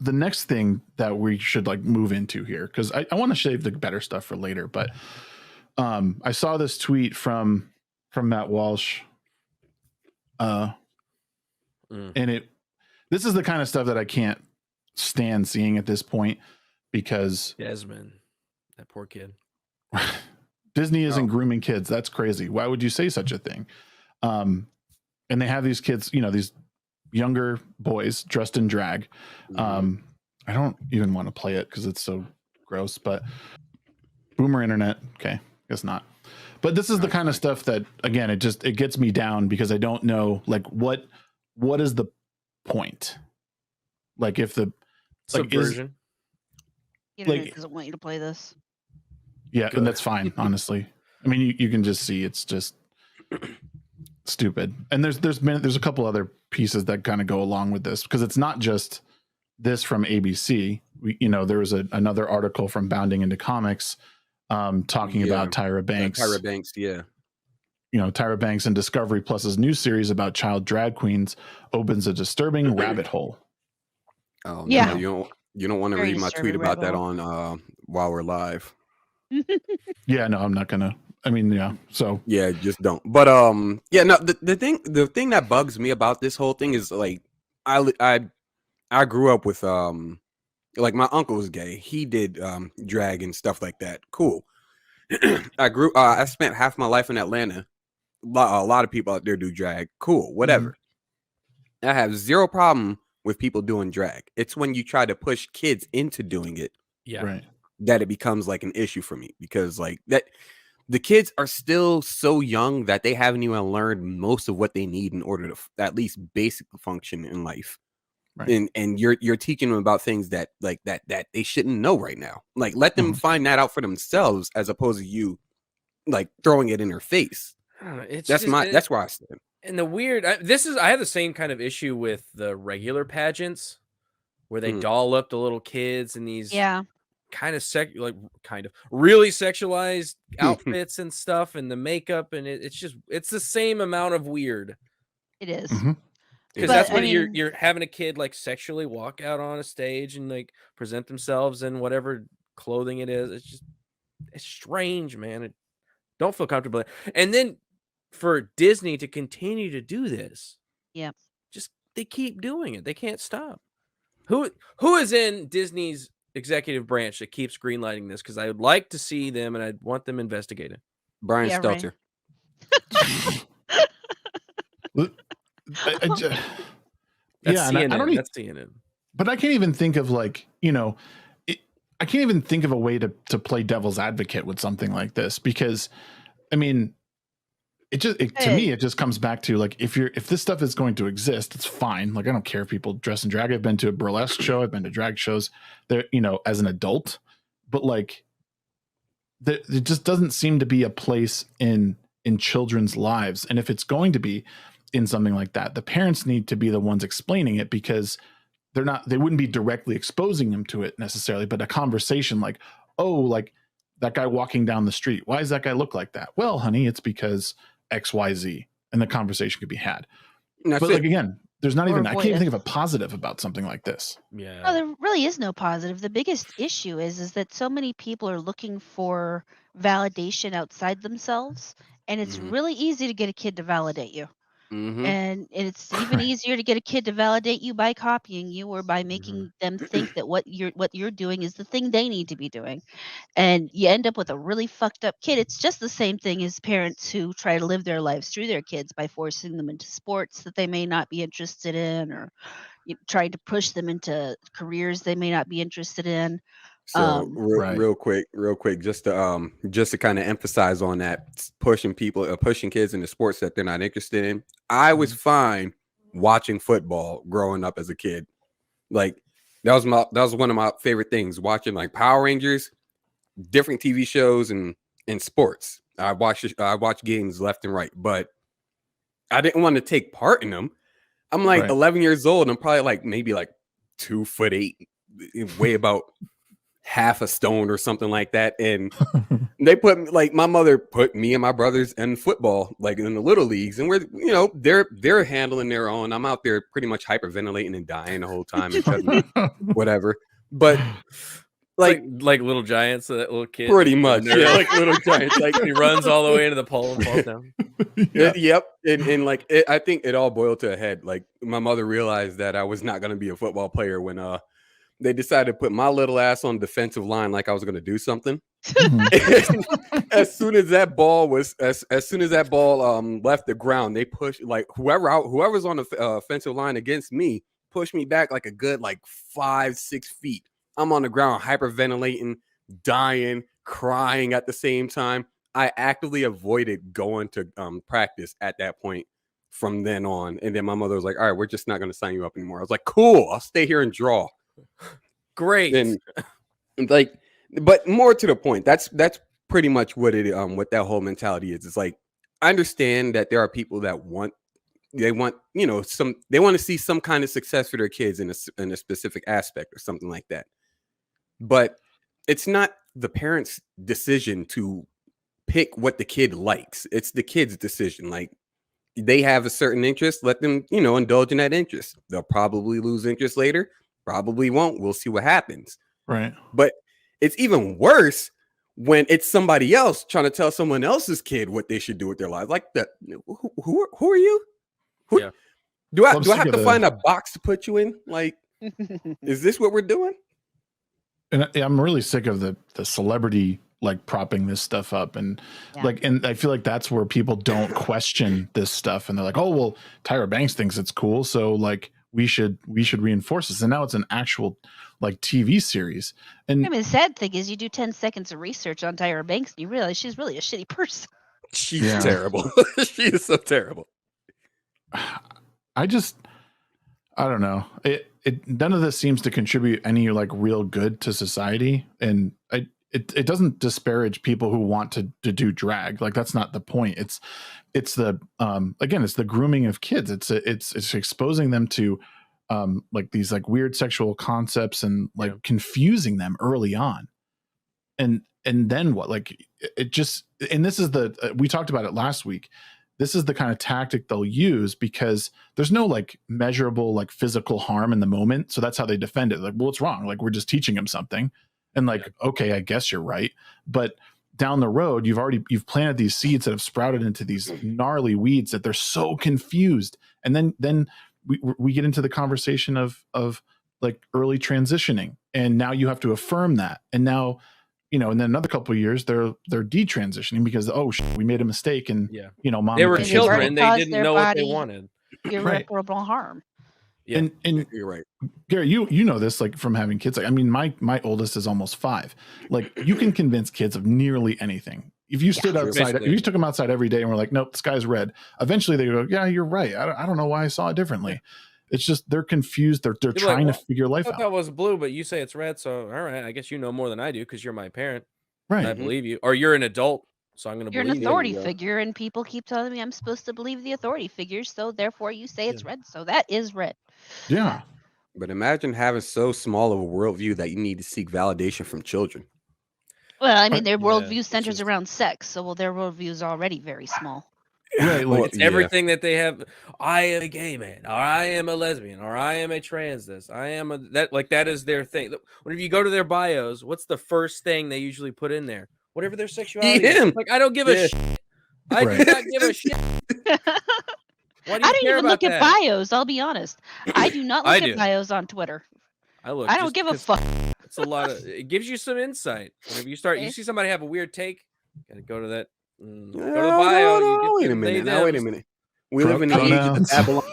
the next thing that we should like move into here, because I want to save the better stuff for later, but I saw this tweet from Matt Walsh, and this is the kind of stuff that I can't stand seeing at this point, because Desmond, that poor kid. Disney isn't grooming kids. That's crazy. Why would you say such a thing? And they have these kids, these younger boys dressed in drag. I don't even want to play it because it's so gross, but boomer internet. Okay, guess not. But this is the kind of stuff that, again, it gets me down, because I don't know, like, what is the point? Like, if the subversion, internet doesn't want you to play this. Yeah, and that's fine, honestly. I mean, you can just see it's just stupid. And there's a couple other pieces that kind of go along with this, because it's not just this from ABC. There was another article from Bounding Into Comics talking about Tyra Banks. Tyra Banks, yeah. Tyra Banks and Discovery Plus's new series about child drag queens opens a disturbing rabbit hole. Oh, yeah. No, you don't want to read my tweet about that on while we're live. Yeah, no, I'm not gonna. I mean, yeah. So yeah, just don't. But yeah, no. The thing that bugs me about this whole thing is, like, I grew up with like, my uncle was gay. He did drag and stuff like that. Cool. I spent half my life in Atlanta. A lot of people out there do drag. Cool, whatever. I have zero problem with people doing drag. It's when you try to push kids into doing it, right, that it becomes like an issue for me, because like that, the kids are still so young that they haven't even learned most of what they need in order to at least basic function in life. Right. And you're teaching them about things that they shouldn't know right now. Like, let them find that out for themselves, as opposed to you like throwing it in their face. That's where I stand. And the weird, I have the same kind of issue with the regular pageants, where they doll up the little kids in these kind of really sexualized outfits and stuff, and the makeup, and it's the same amount of weird. It is. Because that's when you're having a kid like sexually walk out on a stage and like present themselves in whatever clothing it is. It's strange, man. Don't feel comfortable. And then for Disney to continue to do this, they keep doing it. They can't stop. Who is in Disney's executive branch that keeps greenlighting this? Because I would like to see them, and I'd want them investigated. Brian Stelter. That's CNN. I don't That's CNN. But I can't even think of I can't even think of a way to play devil's advocate with something like this, because I mean, to me, it just comes back to, like, if this stuff is going to exist, it's fine. Like, I don't care if people dress in drag. I've been to a burlesque show. I've been to drag shows there, as an adult, but like, there just doesn't seem to be a place in children's lives. And if it's going to be in something like that, the parents need to be the ones explaining it, because they wouldn't be directly exposing them to it necessarily, but a conversation like, oh, like that guy walking down the street, why does that guy look like that? Well, honey, it's because XYZ, and the conversation could be had. But like, again, there's not even, I can't even think of a positive about something like this. Yeah. No, there really is no positive. The biggest issue is that so many people are looking for validation outside themselves, and it's really easy to get a kid to validate you. And it's even easier to get a kid to validate you by copying you, or by making them think that what you're doing is the thing they need to be doing. And you end up with a really fucked up kid. It's just the same thing as parents who try to live their lives through their kids by forcing them into sports that they may not be interested in, or trying to push them into careers they may not be interested in. So real quick, just to kind of emphasize on that, pushing kids into sports that they're not interested in. I was fine watching football growing up as a kid. Like, that was one of my favorite things, watching like Power Rangers, different TV shows, and sports. I watched games left and right, but I didn't want to take part in them. I'm like 11 years old, and I'm probably like maybe like 2'8", weigh about half a stone or something like that. And they put like my mother put me and my brothers in football, like in the little leagues, and they're handling their own. I'm out there pretty much hyperventilating and dying the whole time and whatever. But like Little Giants, that little kid. Pretty much, yeah, like Little Giants. Like he runs all the way into the pole and falls down. Yep, and like I think it all boiled to a head. Like my mother realized that I was not going to be a football player when they decided to put my little ass on defensive line like I was going to do something. As soon as that ball left the ground, they pushed like whoever's on the offensive line against me pushed me back like a good 5-6 feet. I'm on the ground hyperventilating, dying, crying at the same time. I actively avoided going to practice at that point from then on. And then my mother was like, all right, we're just not going to sign you up anymore. I was like, cool, I'll stay here and draw. Great. And but more to the point, that's pretty much what what that whole mentality is. It's like, I understand that there are people that want to see some kind of success for their kids in a specific aspect or something like that. But it's not the parents' decision to pick what the kid likes. It's the kid's decision. Like, they have a certain interest, let them, indulge in that interest. They'll probably lose interest later, probably won't. We'll see what happens. Right. But it's even worse when it's somebody else trying to tell someone else's kid what they should do with their lives. Like that. Who are you? Yeah. Do I have to find a box to put you in? Like, is this what we're doing? And I'm really sick of the celebrity propping this stuff up, and and I feel like that's where people don't question this stuff, and they're like, oh well, Tyra Banks thinks it's cool, so we should reinforce this. And now it's an actual TV series. And I mean, the sad thing is you do 10 seconds of research on Tyra Banks and you realize she's really a shitty person. She's terrible. She is so terrible. I don't know. None of this seems to contribute any real good to society, and it doesn't disparage people who want to do drag. That's not the point. It's the again, it's the grooming of kids. It's exposing them to these weird sexual concepts and confusing them early on, and then what? And this is we talked about it last week. This is the kind of tactic they'll use because there's no measurable physical harm in the moment. So that's how they defend it. Well, what's wrong? We're just teaching him something. And okay, I guess you're right. But down the road, you've planted these seeds that have sprouted into these gnarly weeds that they're so confused. And then we get into the conversation of early transitioning. And now you have to affirm that. And now, and then another couple of years, they're detransitioning because we made a mistake, and mom. They were children; they didn't know what they wanted. Irreparable harm. Yeah. And you're right, Gary. You know this from having kids. I mean, my oldest is almost 5. You can convince kids of nearly anything. If you stood outside, if you took them outside every day and were like, "Nope, the sky's red," eventually they go, "Yeah, you're right. I don't know why I saw it differently." It's just they're confused. They're trying to figure life out. That was blue, but you say it's red, so all right. I guess you know more than I do because you're my parent, right? I believe you, or you're an adult, so I'm going to believe you. You're an authority figure, and people keep telling me I'm supposed to believe the authority figures. So therefore, you say it's red, so that is red. Yeah, but imagine having so small of a worldview that you need to seek validation from children. Well, I mean, their worldview centers around sex, so their worldview is already very small. Right, it's everything that they have. I am a gay man, or I am a lesbian, or I am a trans this. I am a that is their thing. Whenever you go to their bios, what's the first thing they usually put in there? Whatever their sexuality is. I don't give a shit. I do not give a shit. I don't even look at bios, I'll be honest. I do not look at bios on Twitter. I don't give a fuck. It's a lot of it gives you some insight. Whenever you see somebody have a weird take, gotta go to that. Go to the bio. No, wait a minute. We live in the age of Babylon.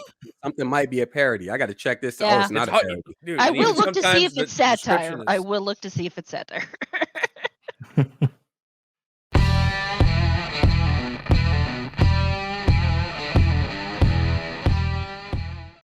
Something might be a parody. I got to check this out. It's not a parody. Dude, I will look to see if it's satire. I will look to see if it's satire.